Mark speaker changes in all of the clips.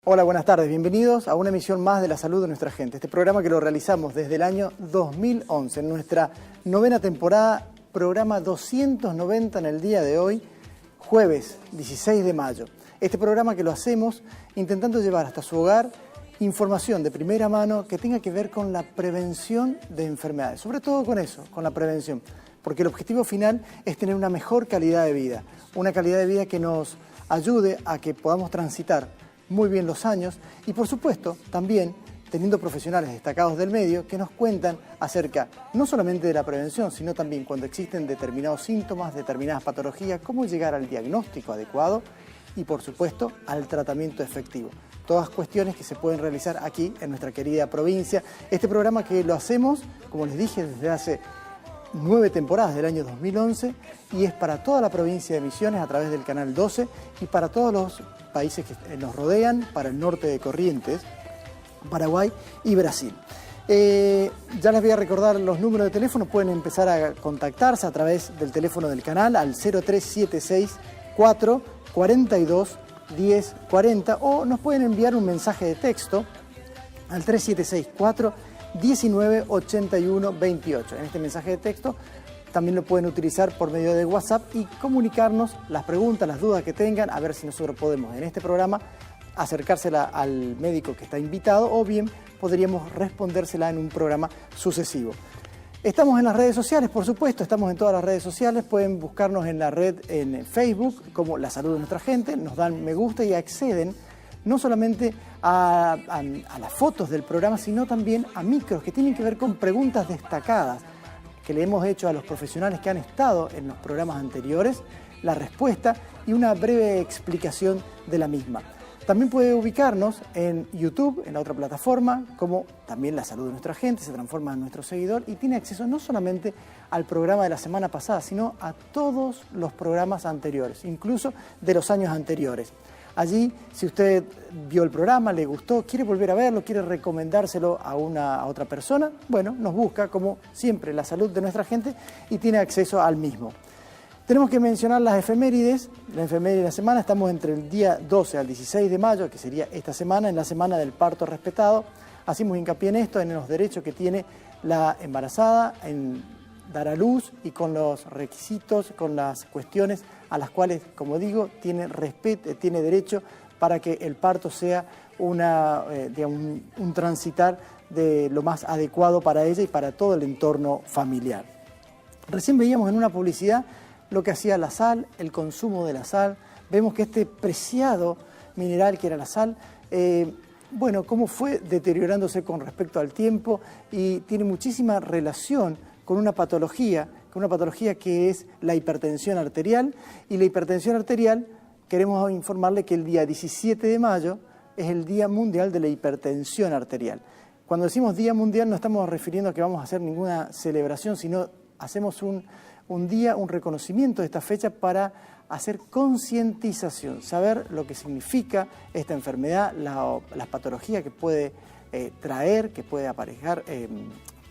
Speaker 1: Hola, buenas tardes. Bienvenidos a una emisión más de La Salud de Nuestra Gente. Este programa que lo realizamos desde el año 2011, en nuestra 9ª temporada, programa 290 en el día de hoy, jueves 16 de mayo. Este programa que lo hacemos intentando llevar hasta su hogar información de primera mano que tenga que ver con la prevención de enfermedades. Sobre todo con eso, con la prevención. Porque el objetivo final es tener una mejor calidad de vida. Una calidad de vida que nos ayude a que podamos transitar muy bien los años y, por supuesto, también teniendo profesionales destacados del medio que nos cuentan acerca no solamente de la prevención, sino también cuando existen determinados síntomas, determinadas patologías, cómo llegar al diagnóstico adecuado y, por supuesto, al tratamiento efectivo. Todas cuestiones que se pueden realizar aquí en nuestra querida provincia. Este programa que lo hacemos, como les dije, desde hace 9 temporadas del año 2011 y es para toda la provincia de Misiones a través del canal 12 y para todos los países que nos rodean, para el norte de Corrientes, Paraguay y Brasil. Ya les voy a recordar los números de teléfono, pueden empezar a contactarse a través del teléfono del canal al 0376 4 42 10 40 o nos pueden enviar un mensaje de texto al 376 4 19 81 28. En este mensaje de texto también lo pueden utilizar por medio de WhatsApp y comunicarnos las preguntas, las dudas que tengan, a ver si nosotros podemos en este programa acercársela al médico que está invitado o bien podríamos respondérsela en un programa sucesivo. Estamos en las redes sociales, por supuesto, estamos en todas las redes sociales, pueden buscarnos en la red en Facebook como La Salud de Nuestra Gente, nos dan me gusta y acceden no solamente a las fotos del programa, sino también a micros que tienen que ver con preguntas destacadas que le hemos hecho a los profesionales que han estado en los programas anteriores, la respuesta y una breve explicación de la misma. También puede ubicarnos en YouTube, en la otra plataforma, como también La Salud de Nuestra Gente, se transforma en nuestro seguidor y tiene acceso no solamente al programa de la semana pasada, sino a todos los programas anteriores, incluso de los años anteriores. Allí, si usted vio el programa, le gustó, quiere volver a verlo, quiere recomendárselo a otra persona, bueno, nos busca, como siempre, La Salud de Nuestra Gente y tiene acceso al mismo. Tenemos que mencionar las efemérides. La efeméride de la semana, estamos entre el día 12 al 16 de mayo, que sería esta semana, en la semana del parto respetado. Hacemos hincapié en esto, en los derechos que tiene la embarazada, en dar a luz y con los requisitos, con las cuestiones a las cuales, como digo, tiene derecho para que el parto sea un transitar de lo más adecuado para ella y para todo el entorno familiar. Recién veíamos en una publicidad lo que hacía la sal, el consumo de la sal. Vemos que este preciado mineral que era la sal, cómo fue deteriorándose con respecto al tiempo y tiene muchísima relación con una patología que es la hipertensión arterial. Y la hipertensión arterial, queremos informarle que el día 17 de mayo es el Día Mundial de la Hipertensión Arterial. Cuando decimos Día Mundial no estamos refiriendo a que vamos a hacer ninguna celebración, sino hacemos un día, un reconocimiento de esta fecha para hacer concientización, saber lo que significa esta enfermedad, las patologías que puede traer, que puede aparejar,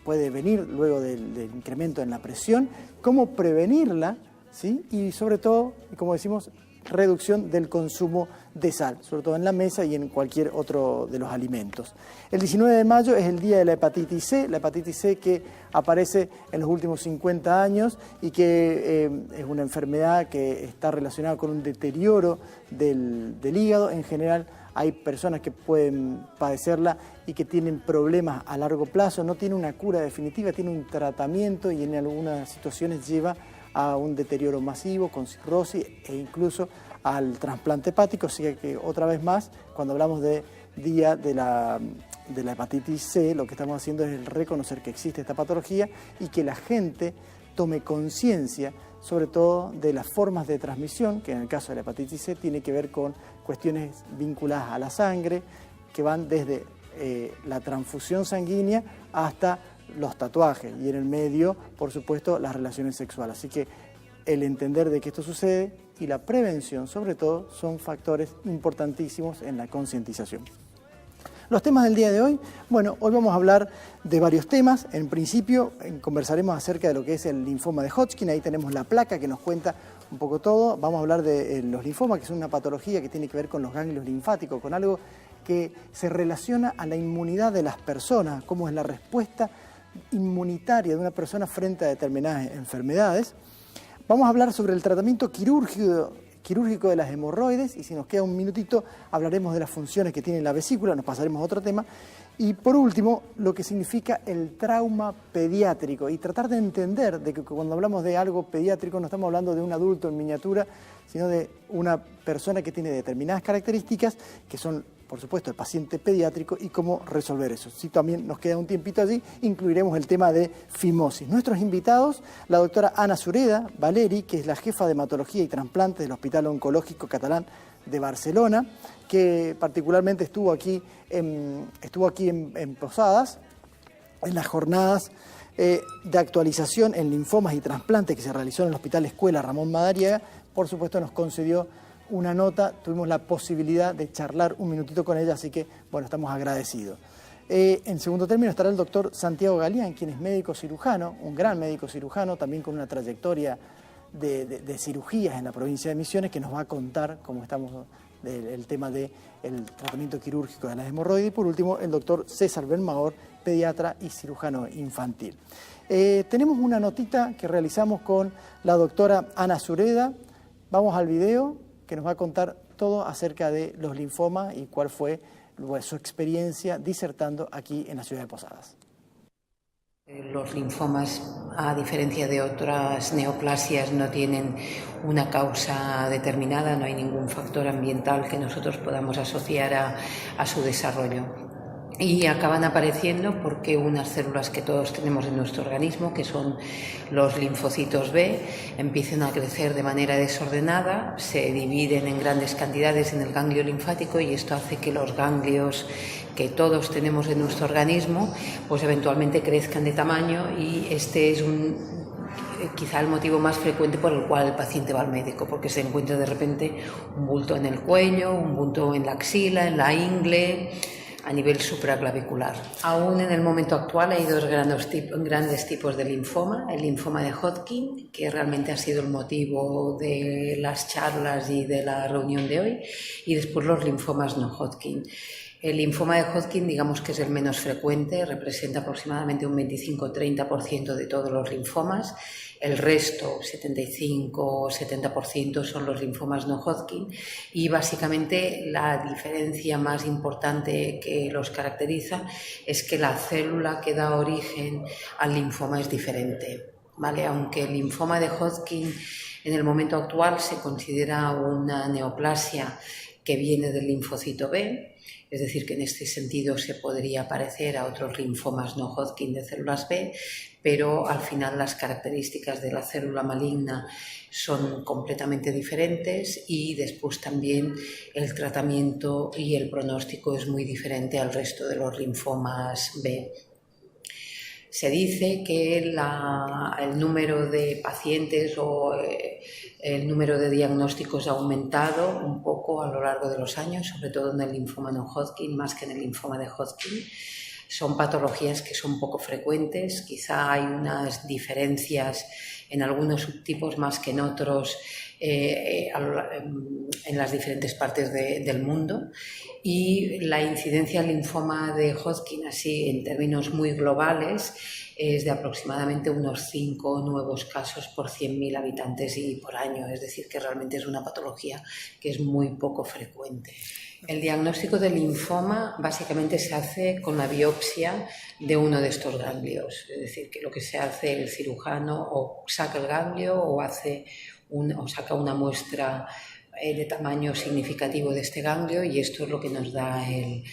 Speaker 1: puede venir luego del incremento en la presión, cómo prevenirla, ¿sí? Y sobre todo, como decimos, reducción del consumo de sal, sobre todo en la mesa y en cualquier otro de los alimentos. El 19 de mayo es el día de la hepatitis C que aparece en los últimos 50 años y que es una enfermedad que está relacionada con un deterioro del hígado. En general hay personas que pueden padecerla y que tienen problemas a largo plazo, no tiene una cura definitiva, tiene un tratamiento y en algunas situaciones lleva a un deterioro masivo con cirrosis e incluso al trasplante hepático. Así que otra vez más, cuando hablamos de día de la hepatitis C, lo que estamos haciendo es reconocer que existe esta patología y que la gente tome conciencia, sobre todo de las formas de transmisión, que en el caso de la hepatitis C tiene que ver con cuestiones vinculadas a la sangre, que van desde la transfusión sanguínea hasta los tatuajes y en el medio, por supuesto, las relaciones sexuales. Así que el entender de que esto sucede y la prevención, sobre todo, son factores importantísimos en la concientización. Los temas del día de hoy, bueno, hoy vamos a hablar de varios temas. En principio, conversaremos acerca de lo que es el linfoma de Hodgkin. Ahí tenemos la placa que nos cuenta un poco todo. Vamos a hablar de los linfomas, que son una patología que tiene que ver con los ganglios linfáticos, con algo que se relaciona a la inmunidad de las personas, cómo es la respuesta inmunitaria de una persona frente a determinadas enfermedades. Vamos a hablar sobre el tratamiento quirúrgico de las hemorroides y si nos queda un minutito hablaremos de las funciones que tiene la vesícula, nos pasaremos a otro tema. Y por último, lo que significa el trauma pediátrico y tratar de entender de que cuando hablamos de algo pediátrico no estamos hablando de un adulto en miniatura, sino de una persona que tiene determinadas características que son, por supuesto, el paciente pediátrico y cómo resolver eso. Si también nos queda un tiempito allí, incluiremos el tema de fimosis. Nuestros invitados, la doctora Ana Sureda Valeri, que es la jefa de hematología y trasplante del Hospital Oncológico Catalán de Barcelona, que particularmente estuvo aquí en Posadas, en las jornadas de actualización en linfomas y trasplantes que se realizó en el Hospital Escuela Ramón Madariaga. Por supuesto nos concedió una nota, tuvimos la posibilidad de charlar un minutito con ella, así que bueno, estamos agradecidos. En segundo término estará el doctor Santiago Galián, quien es médico cirujano, un gran médico cirujano, también con una trayectoria de cirugías en la provincia de Misiones, que nos va a contar cómo estamos el tema del tratamiento quirúrgico de las hemorroides. Y por último, el doctor César Benmaor, pediatra y cirujano infantil. Tenemos una notita que realizamos con la doctora Ana Sureda. Vamos al video que nos va a contar todo acerca de los linfomas y cuál fue su experiencia disertando aquí en la ciudad de Posadas.
Speaker 2: Los linfomas, a diferencia de otras neoplasias, no tienen una causa determinada, no hay ningún factor ambiental que nosotros podamos asociar a su desarrollo. Y acaban apareciendo porque unas células que todos tenemos en nuestro organismo, que son los linfocitos B, empiezan a crecer de manera desordenada, se dividen en grandes cantidades en el ganglio linfático y esto hace que los ganglios que todos tenemos en nuestro organismo, pues eventualmente crezcan de tamaño y este es quizá el motivo más frecuente por el cual el paciente va al médico, porque se encuentra de repente un bulto en el cuello, un bulto en la axila, en la ingle, a nivel supraclavicular. Aún en el momento actual hay dos grandes tipos de linfoma, el linfoma de Hodgkin, que realmente ha sido el motivo de las charlas y de la reunión de hoy, y después los linfomas no Hodgkin. El linfoma de Hodgkin, digamos que es el menos frecuente, representa aproximadamente un 25-30% de todos los linfomas. El resto, 75-70%, son los linfomas no Hodgkin y básicamente la diferencia más importante que los caracteriza es que la célula que da origen al linfoma es diferente, ¿vale? Aunque el linfoma de Hodgkin en el momento actual se considera una neoplasia que viene del linfocito B, es decir, que en este sentido se podría parecer a otros linfomas no Hodgkin de células B, pero al final las características de la célula maligna son completamente diferentes y después también el tratamiento y el pronóstico es muy diferente al resto de los linfomas B. Se dice que el número de pacientes o el número de diagnósticos ha aumentado un poco a lo largo de los años, sobre todo en el linfoma no Hodgkin, más que en el linfoma de Hodgkin. Son patologías que son poco frecuentes, quizá hay unas diferencias en algunos subtipos más que en otros en las diferentes partes del mundo, y la incidencia del linfoma de Hodgkin, así en términos muy globales, es de aproximadamente unos 5 nuevos casos por 100.000 habitantes y por año, es decir, que realmente es una patología que es muy poco frecuente. El diagnóstico del linfoma básicamente se hace con la biopsia de uno de estos ganglios, es decir, que lo que se hace el cirujano o saca el ganglio o saca una muestra de tamaño significativo de este ganglio y esto es lo que nos da el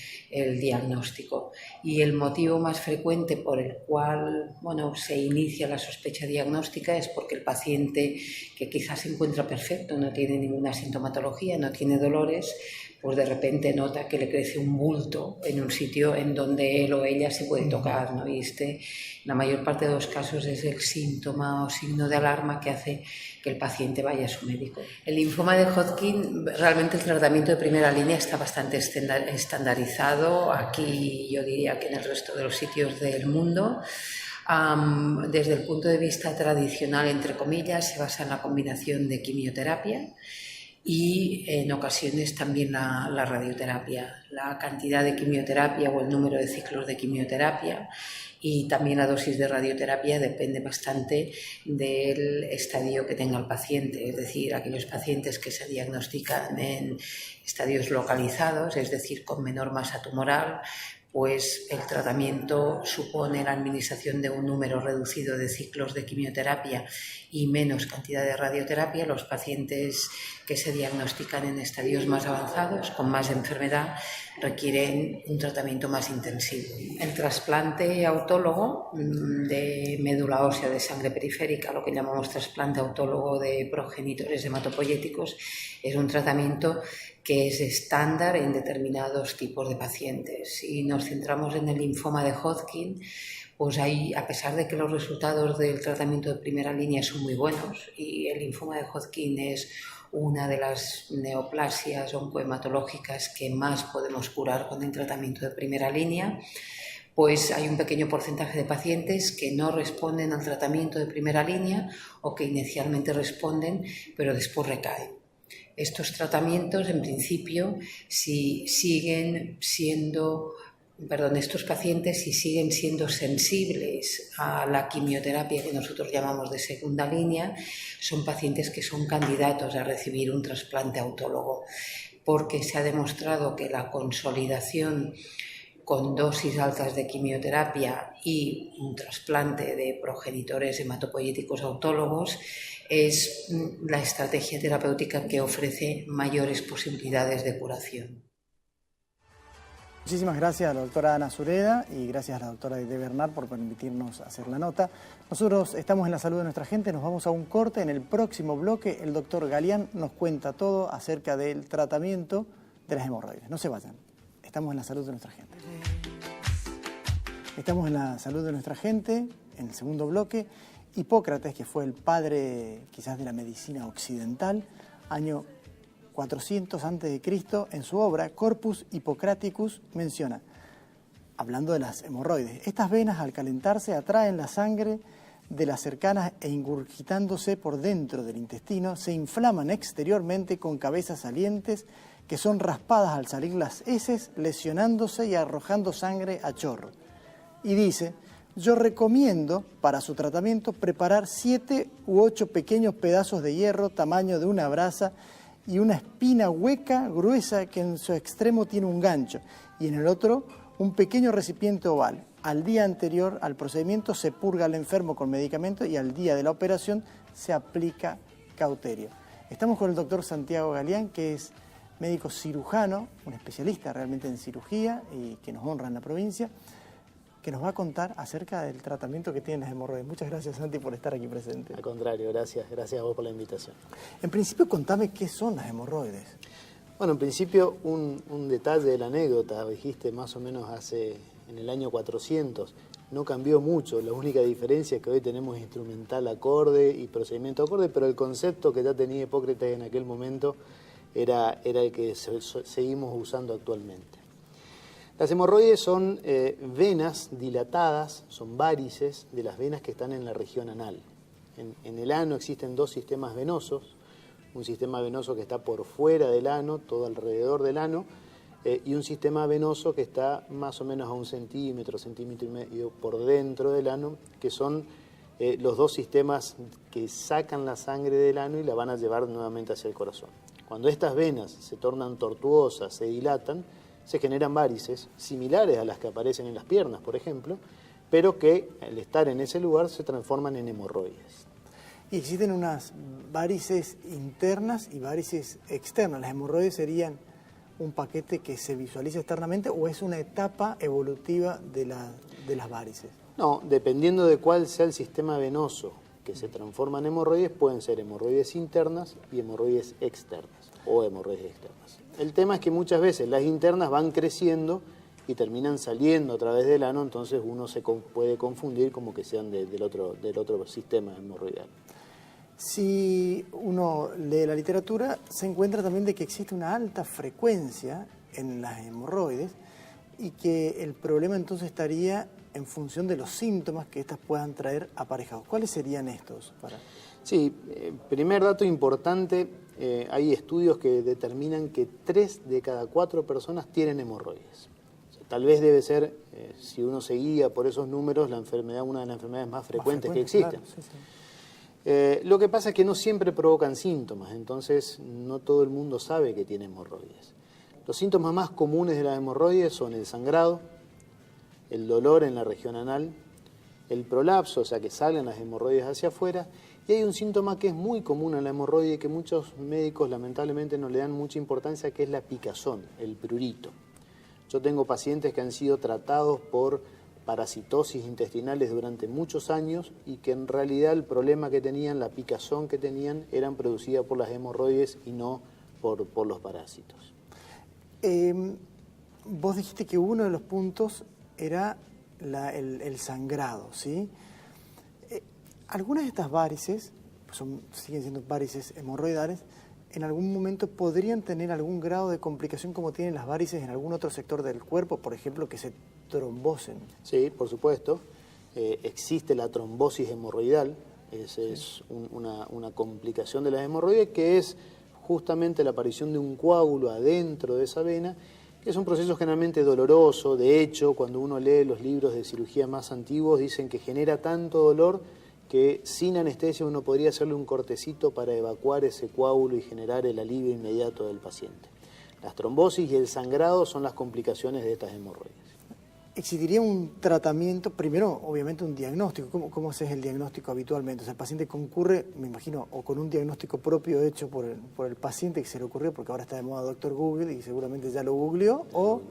Speaker 2: diagnóstico. Y el motivo más frecuente por el cual se inicia la sospecha diagnóstica es porque el paciente, que quizás se encuentra perfecto, no tiene ninguna sintomatología, no tiene dolores, pues de repente nota que le crece un bulto en un sitio en donde él o ella se puede tocar, ¿no? Y la mayor parte de los casos es el síntoma o signo de alarma que hace que el paciente vaya a su médico. El linfoma de Hodgkin, realmente el tratamiento de primera línea está bastante estandarizado, aquí yo diría que en el resto de los sitios del mundo. Desde el punto de vista tradicional, entre comillas, se basa en la combinación de quimioterapia y en ocasiones también la radioterapia, la cantidad de quimioterapia o el número de ciclos de quimioterapia, y también la dosis de radioterapia depende bastante del estadio que tenga el paciente, es decir, aquellos pacientes que se diagnostican en estadios localizados, es decir, con menor masa tumoral, pues el tratamiento supone la administración de un número reducido de ciclos de quimioterapia y menos cantidad de radioterapia. Los pacientes que se diagnostican en estadios más avanzados, con más enfermedad, requieren un tratamiento más intensivo. El trasplante autólogo de médula ósea de sangre periférica, lo que llamamos trasplante autólogo de progenitores hematopoyéticos, es un tratamiento que es estándar en determinados tipos de pacientes. Si nos centramos en el linfoma de Hodgkin, pues a pesar de que los resultados del tratamiento de primera línea son muy buenos, y el linfoma de Hodgkin es una de las neoplasias oncohematológicas que más podemos curar con el tratamiento de primera línea, pues hay un pequeño porcentaje de pacientes que no responden al tratamiento de primera línea o que inicialmente responden pero después recaen. Estos tratamientos, en principio, estos pacientes, si siguen siendo sensibles a la quimioterapia que nosotros llamamos de segunda línea, son pacientes que son candidatos a recibir un trasplante autólogo, porque se ha demostrado que la consolidación con dosis altas de quimioterapia y un trasplante de progenitores hematopoyéticos autólogos es la estrategia terapéutica que ofrece mayores posibilidades de curación.
Speaker 1: Muchísimas gracias a la doctora Ana Sureda y gracias a la doctora Aide Bernal por permitirnos hacer la nota. Nosotros estamos en La Salud de Nuestra Gente, nos vamos a un corte. En el próximo bloque el doctor Galián nos cuenta todo acerca del tratamiento de las hemorroides. No se vayan, estamos en La Salud de Nuestra Gente. Estamos en La Salud de Nuestra Gente, en el segundo bloque. Hipócrates, que fue el padre quizás de la medicina occidental, año 400 a.C., en su obra Corpus Hippocraticus menciona, hablando de las hemorroides, estas venas al calentarse atraen la sangre de las cercanas e ingurgitándose por dentro del intestino, se inflaman exteriormente con cabezas salientes que son raspadas al salir las heces, lesionándose y arrojando sangre a chorro. Y dice, yo recomiendo para su tratamiento preparar 7 u 8 pequeños pedazos de hierro tamaño de una brasa y una espina hueca, gruesa, que en su extremo tiene un gancho, y en el otro un pequeño recipiente oval. Al día anterior al procedimiento se purga al enfermo con medicamento y al día de la operación se aplica cauterio. Estamos con el doctor Santiago Galián, que es médico cirujano, un especialista realmente en cirugía y que nos honra en la provincia, que nos va a contar acerca del tratamiento que tienen las hemorroides. Muchas gracias, Santi, por estar aquí presente.
Speaker 3: Al contrario, gracias a vos por la invitación.
Speaker 1: En principio, contame qué son las hemorroides.
Speaker 3: Bueno, en principio, un detalle de la anécdota, dijiste más o menos en el año 400, no cambió mucho, la única diferencia es que hoy tenemos instrumental acorde y procedimiento acorde, pero el concepto que ya tenía Hipócrates en aquel momento era el que seguimos usando actualmente. Las hemorroides son venas dilatadas, son várices de las venas que están en la región anal. En el ano existen 2 sistemas venosos, un sistema venoso que está por fuera del ano, todo alrededor del ano, y un sistema venoso que está más o menos a 1 centímetro, centímetro y medio por dentro del ano, que son los 2 sistemas que sacan la sangre del ano y la van a llevar nuevamente hacia el corazón. Cuando estas venas se tornan tortuosas, se dilatan, se generan várices similares a las que aparecen en las piernas, por ejemplo, pero que al estar en ese lugar se transforman en hemorroides.
Speaker 1: Y existen unas varices internas y varices externas. ¿Las hemorroides serían un paquete que se visualiza externamente o es una etapa evolutiva de las varices?
Speaker 3: No, dependiendo de cuál sea el sistema venoso que se transforma en hemorroides, pueden ser hemorroides internas y hemorroides externas, o hemorroides externas. El tema es que muchas veces las internas van creciendo y terminan saliendo a través del ano, entonces uno se puede confundir como que sean del otro sistema hemorroidal.
Speaker 1: Si uno lee la literatura, se encuentra también de que existe una alta frecuencia en las hemorroides y que el problema entonces estaría en función de los síntomas que éstas puedan traer aparejados. ¿Cuáles serían estos?
Speaker 3: Sí, primer dato importante, hay estudios que determinan que 3 de cada 4 personas tienen hemorroides. O sea, tal vez debe ser, si uno se guía por esos números, una de las enfermedades más frecuentes que existen.
Speaker 1: Claro, sí, sí.
Speaker 3: Lo que pasa es que no siempre provocan síntomas, entonces no todo el mundo sabe que tiene hemorroides. Los síntomas más comunes de las hemorroides son el sangrado, el dolor en la región anal, el prolapso, o sea que salen las hemorroides hacia afuera, y hay un síntoma que es muy común en la hemorroide y que muchos médicos lamentablemente no le dan mucha importancia, que es la picazón, el prurito. Yo tengo pacientes que han sido tratados por parasitosis intestinales durante muchos años y que en realidad el problema que tenían, la picazón que tenían, eran producidas por las hemorroides y no por los parásitos.
Speaker 1: Vos dijiste que uno de los puntos era el sangrado, ¿sí? Algunas de estas varices, siguen siendo varices hemorroidales, en algún momento podrían tener algún grado de complicación como tienen las varices en algún otro sector del cuerpo, por ejemplo, que se trombosen.
Speaker 3: Sí, por supuesto. Existe la trombosis hemorroidal, es una complicación de las hemorroides que es justamente la aparición de un coágulo adentro de esa vena, que es un proceso generalmente doloroso. De hecho, cuando uno lee los libros de cirugía más antiguos, dicen que genera tanto dolor que sin anestesia uno podría hacerle un cortecito para evacuar ese coágulo y generar el alivio inmediato del paciente. Las trombosis y el sangrado son las complicaciones de estas hemorroides.
Speaker 1: ¿Existiría un tratamiento, primero, obviamente, un diagnóstico? ¿Cómo haces el diagnóstico habitualmente? O sea, el paciente concurre, me imagino, o con un diagnóstico propio hecho por el paciente que se le ocurrió, porque ahora está de moda Doctor Google y seguramente ya lo googleó, o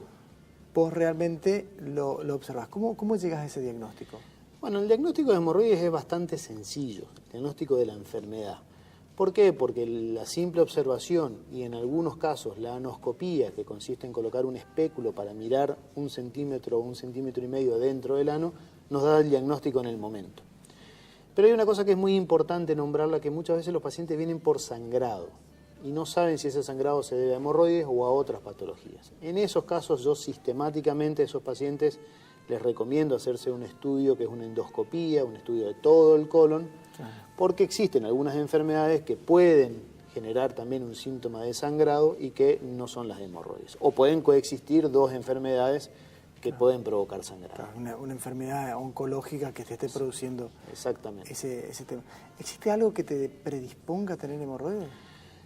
Speaker 1: vos realmente lo observás. ¿Cómo llegas a ese diagnóstico?
Speaker 3: Bueno, el diagnóstico de hemorroides es bastante sencillo, el diagnóstico de la enfermedad. ¿Por qué? Porque la simple observación y en algunos casos la anoscopía, que consiste en colocar un espéculo para mirar 1 centímetro o 1,5 centímetros dentro del ano, nos da el diagnóstico en el momento. Pero hay una cosa que es muy importante nombrarla, que muchas veces los pacientes vienen por sangrado y no saben si ese sangrado se debe a hemorroides o a otras patologías. En esos casos yo sistemáticamente a esos pacientes les recomiendo hacerse un estudio que es una endoscopía, un estudio de todo el colon, porque existen algunas enfermedades que pueden generar también un síntoma de sangrado y que no son las hemorroides. O pueden coexistir 2 enfermedades que pueden provocar sangrado.
Speaker 1: Una enfermedad oncológica que te esté produciendo
Speaker 3: exactamente
Speaker 1: ese tema. ¿Existe algo que te predisponga a tener hemorroides?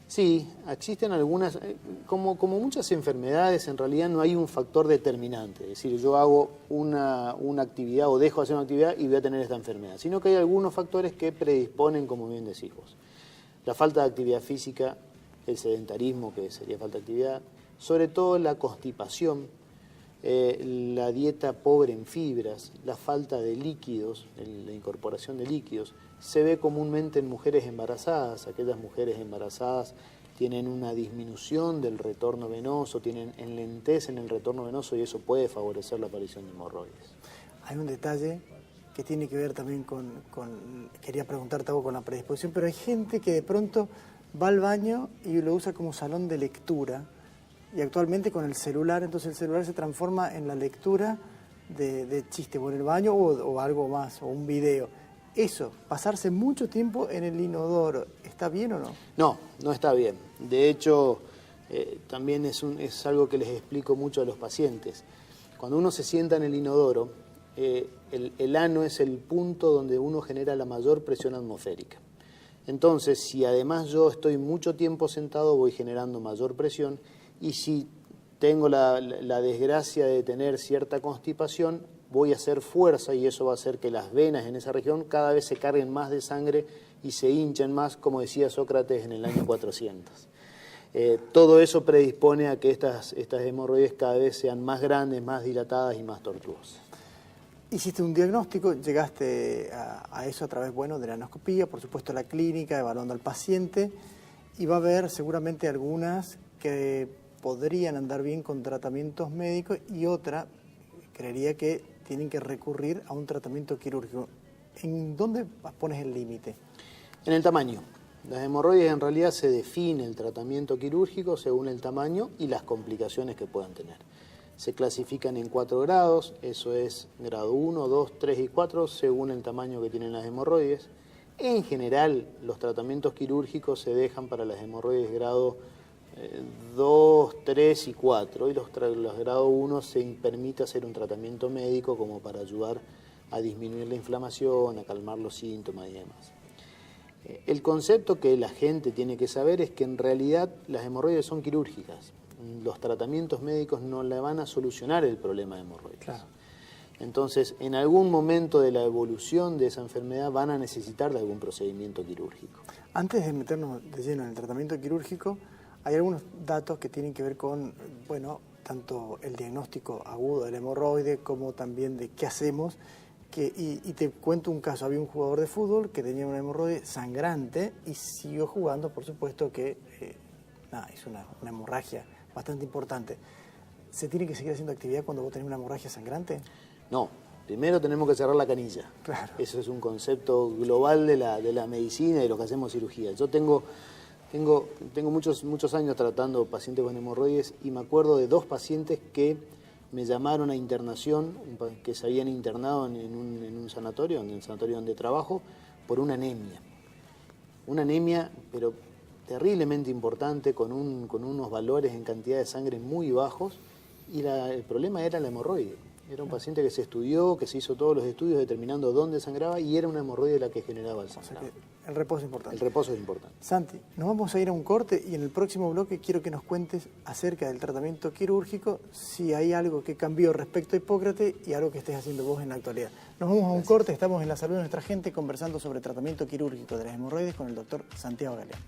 Speaker 3: Sí, existen algunas, como muchas enfermedades, en realidad no hay un factor determinante, es decir, yo hago una actividad o dejo de hacer una actividad y voy a tener esta enfermedad, sino que hay algunos factores que predisponen, como bien decís vos. La falta de actividad física, el sedentarismo, que sería falta de actividad, sobre todo la constipación, la dieta pobre en fibras, la falta de líquidos, la incorporación de líquidos, se ve comúnmente en mujeres embarazadas. Aquellas mujeres embarazadas tienen una disminución del retorno venoso, tienen enlentez en el retorno venoso y eso puede favorecer la aparición de hemorroides.
Speaker 1: Hay un detalle que tiene que ver también quería preguntarte algo con la predisposición, pero hay gente que de pronto va al baño y lo usa como salón de lectura y actualmente con el celular, entonces el celular se transforma en la lectura de chistes o en el baño o algo más, o un video. Eso, pasarse mucho tiempo en el inodoro, ¿está bien o no? No,
Speaker 3: no está bien. De hecho, también es algo que les explico mucho a los pacientes. Cuando uno se sienta en el inodoro, el ano es el punto donde uno genera la mayor presión atmosférica. Entonces, si además yo estoy mucho tiempo sentado, voy generando mayor presión, y si tengo la desgracia de tener cierta constipación, voy a hacer fuerza y eso va a hacer que las venas en esa región cada vez se carguen más de sangre y se hinchen más, como decía Sócrates en el año 400. Todo eso predispone a que estas hemorroides cada vez sean más grandes, más dilatadas y más tortuosas.
Speaker 1: Hiciste un diagnóstico, llegaste a eso a través, de la anoscopía, por supuesto la clínica, evaluando al paciente, y va a haber seguramente algunas que podrían andar bien con tratamientos médicos y otra, creería que tienen que recurrir a un tratamiento quirúrgico. ¿En dónde pones el límite?
Speaker 3: En el tamaño. Las hemorroides en realidad se define el tratamiento quirúrgico según el tamaño y las complicaciones que puedan tener. Se clasifican en 4 grados, eso es grado 1, 2, 3 y 4, según el tamaño que tienen las hemorroides. En general, los tratamientos quirúrgicos se dejan para las hemorroides grado 2, 3 y 4. Y los grado 1 se permite hacer un tratamiento médico como para ayudar a disminuir la inflamación, a calmar los síntomas y demás. El concepto que la gente tiene que saber es que en realidad las hemorroides son quirúrgicas. Los tratamientos médicos no le van a solucionar el problema de hemorroides.
Speaker 1: Claro.
Speaker 3: Entonces, en algún momento de la evolución de esa enfermedad van a necesitar de algún procedimiento quirúrgico.
Speaker 1: Antes de meternos de lleno en el tratamiento quirúrgico, hay algunos datos que tienen que ver con, bueno, tanto el diagnóstico agudo del hemorroide como también de qué hacemos. Y te cuento un caso, había un jugador de fútbol que tenía una hemorroide sangrante y siguió jugando, por supuesto que hizo una hemorragia bastante importante. ¿Se tiene que seguir haciendo actividad cuando vos tenés una hemorragia sangrante?
Speaker 3: No, primero tenemos que cerrar la canilla.
Speaker 1: Claro.
Speaker 3: Eso es un concepto global de la medicina y de los que hacemos cirugía. Yo tengo muchos años tratando pacientes con hemorroides y me acuerdo de 2 pacientes que me llamaron a internación, que se habían internado en un sanatorio, en el sanatorio donde trabajo, por una anemia. Una anemia, pero terriblemente importante, con unos valores en cantidad de sangre muy bajos, y el problema era la hemorroide. Era un paciente que se estudió, que se hizo todos los estudios determinando dónde sangraba, y era una hemorroide la que generaba el sangrado.
Speaker 1: O sea que el reposo es importante.
Speaker 3: El reposo es importante.
Speaker 1: Santi, nos vamos a ir a un corte y en el próximo bloque quiero que nos cuentes acerca del tratamiento quirúrgico, si hay algo que cambió respecto a Hipócrates y algo que estés haciendo vos en la actualidad. Nos vamos a un corte, estamos en La Salud de Nuestra Gente conversando sobre tratamiento quirúrgico de las hemorroides con el doctor Santiago Galeano.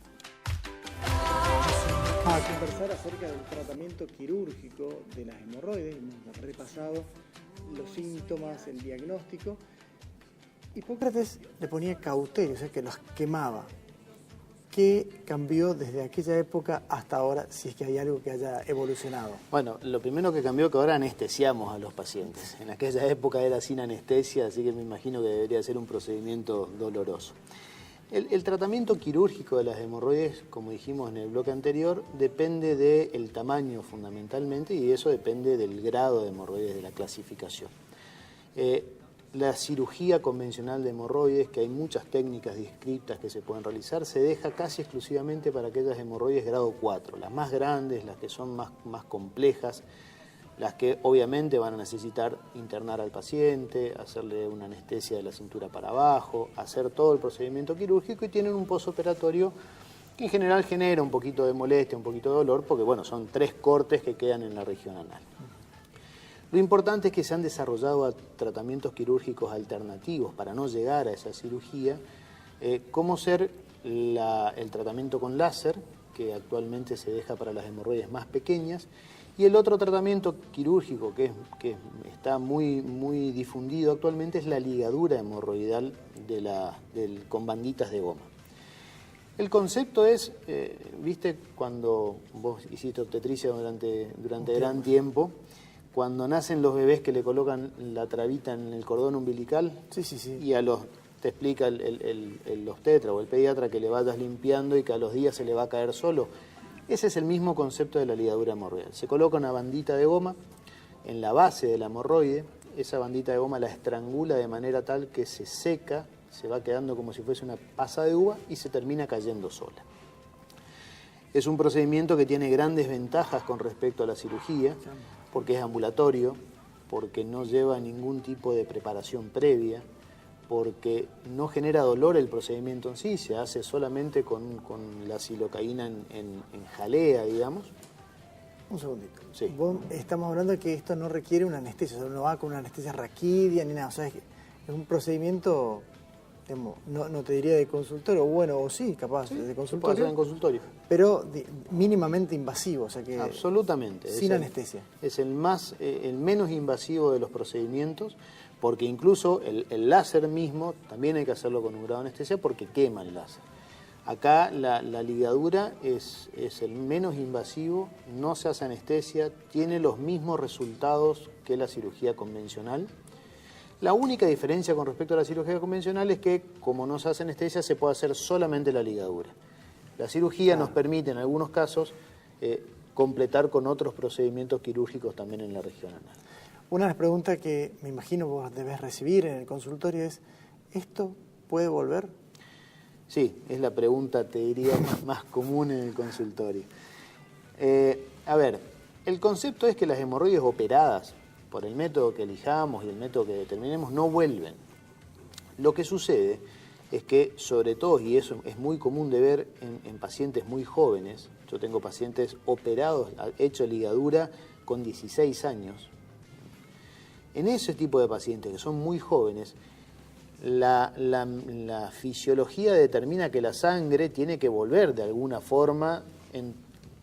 Speaker 1: A conversar acerca del tratamiento quirúrgico de las hemorroides, hemos repasado los síntomas, el diagnóstico. Hipócrates le ponía cauterio, o sea que los quemaba. ¿Qué cambió desde aquella época hasta ahora, si es que hay algo que haya evolucionado?
Speaker 3: Bueno, lo primero que cambió es que ahora anestesiamos a los pacientes. En aquella época era sin anestesia, así que me imagino que debería ser un procedimiento doloroso. El tratamiento quirúrgico de las hemorroides, como dijimos en el bloque anterior, depende del tamaño fundamentalmente y eso depende del grado de hemorroides de la clasificación. La cirugía convencional de hemorroides, que hay muchas técnicas descritas que se pueden realizar, se deja casi exclusivamente para aquellas hemorroides grado 4, las más grandes, las que son más complejas, las que obviamente van a necesitar internar al paciente, hacerle una anestesia de la cintura para abajo, hacer todo el procedimiento quirúrgico y tienen un posoperatorio que en general genera un poquito de molestia, un poquito de dolor, porque bueno, son 3 cortes que quedan en la región anal. Lo importante es que se han desarrollado tratamientos quirúrgicos alternativos para no llegar a esa cirugía, como ser el tratamiento con láser, que actualmente se deja para las hemorroides más pequeñas, y el otro tratamiento quirúrgico que está muy difundido actualmente es la ligadura hemorroidal con banditas de goma. El concepto es, viste, cuando vos hiciste obstetricia durante gran tiempo, cuando nacen los bebés que le colocan la trabita en el cordón umbilical,
Speaker 1: Sí.
Speaker 3: y te explica el obstetra o el pediatra que le vayas limpiando y que a los días se le va a caer solo. Ese es el mismo concepto de la ligadura hemorroidal. Se coloca una bandita de goma en la base de la hemorroide, esa bandita de goma la estrangula de manera tal que se seca, se va quedando como si fuese una pasa de uva y se termina cayendo sola. Es un procedimiento que tiene grandes ventajas con respecto a la cirugía, porque es ambulatorio, porque no lleva ningún tipo de preparación previa, porque no genera dolor el procedimiento en sí, se hace solamente con la silocaína en jalea, digamos.
Speaker 1: Un segundito.
Speaker 3: Sí.
Speaker 1: Estamos hablando de que esto no requiere una anestesia, o sea, no va con una anestesia raquídea ni nada, o sea, es un procedimiento, digamos, no te diría de consultorio, bueno, o sí, capaz, de consultorio.
Speaker 3: Puede ser en consultorio.
Speaker 1: Pero mínimamente invasivo, o sea que...
Speaker 3: Absolutamente.
Speaker 1: Sin anestesia.
Speaker 3: Es el menos invasivo de los procedimientos, porque incluso el láser mismo también hay que hacerlo con un grado de anestesia porque quema el láser. Acá la ligadura es el menos invasivo, no se hace anestesia, tiene los mismos resultados que la cirugía convencional. La única diferencia con respecto a la cirugía convencional es que, como no se hace anestesia, se puede hacer solamente la ligadura. La cirugía nos permite, en algunos casos, completar con otros procedimientos quirúrgicos también en la región anal.
Speaker 1: Una de las preguntas que me imagino vos debes recibir en el consultorio es, ¿esto puede volver?
Speaker 3: Sí, es la pregunta, te diría, más común en el consultorio. A ver, el concepto es que las hemorroides operadas por el método que elijamos y el método que determinemos no vuelven. Lo que sucede es que, sobre todo, y eso es muy común de ver en pacientes muy jóvenes, yo tengo pacientes operados, hecho ligadura con 16 años. En ese tipo de pacientes que son muy jóvenes, la fisiología determina que la sangre tiene que volver de alguna forma,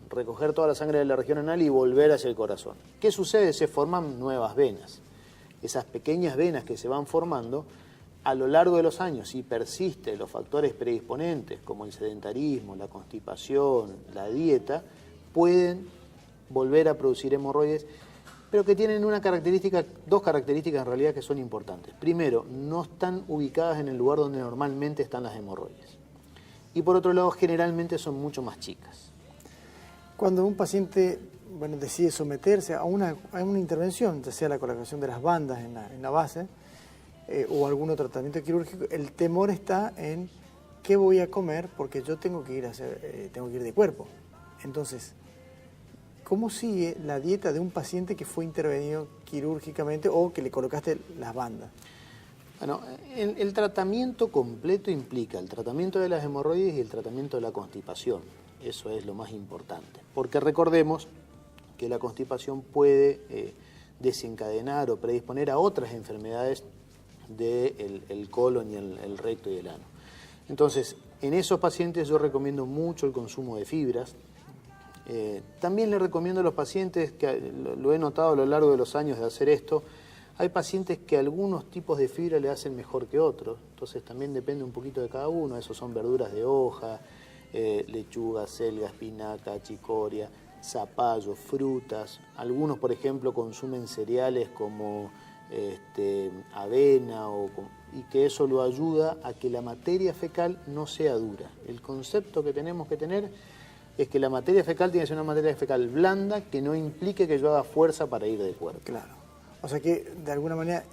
Speaker 3: recoger toda la sangre de la región anal y volver hacia el corazón. ¿Qué sucede? Se forman nuevas venas. Esas pequeñas venas que se van formando, a lo largo de los años, si persisten los factores predisponentes, como el sedentarismo, la constipación, la dieta, pueden volver a producir hemorroides, pero que tienen dos características en realidad que son importantes. Primero, no están ubicadas en el lugar donde normalmente están las hemorroides. Y por otro lado, generalmente son mucho más chicas.
Speaker 1: Cuando un paciente decide someterse a una intervención, ya sea la colocación de las bandas en la base o algún otro tratamiento quirúrgico, el temor está en qué voy a comer porque yo tengo que ir de cuerpo. Entonces, ¿cómo sigue la dieta de un paciente que fue intervenido quirúrgicamente o que le colocaste las bandas?
Speaker 3: Bueno, el tratamiento completo implica el tratamiento de las hemorroides y el tratamiento de la constipación. Eso es lo más importante. Porque recordemos que la constipación puede desencadenar o predisponer a otras enfermedades del colon y el recto y el ano. Entonces, en esos pacientes yo recomiendo mucho el consumo de fibras. También le recomiendo a los pacientes, que lo he notado a lo largo de los años de hacer esto, hay pacientes que algunos tipos de fibra le hacen mejor que otros, entonces también depende un poquito de cada uno. Esos son verduras de hoja, lechuga, selga, espinaca, chicoria, zapallo, frutas. Algunos, por ejemplo, consumen cereales como avena y que eso lo ayuda a que la materia fecal no sea dura. El concepto que tenemos que tener es que la materia fecal tiene que ser una materia fecal blanda que no implique que yo haga fuerza para ir de cuerpo.
Speaker 1: Claro. O sea que, de alguna manera,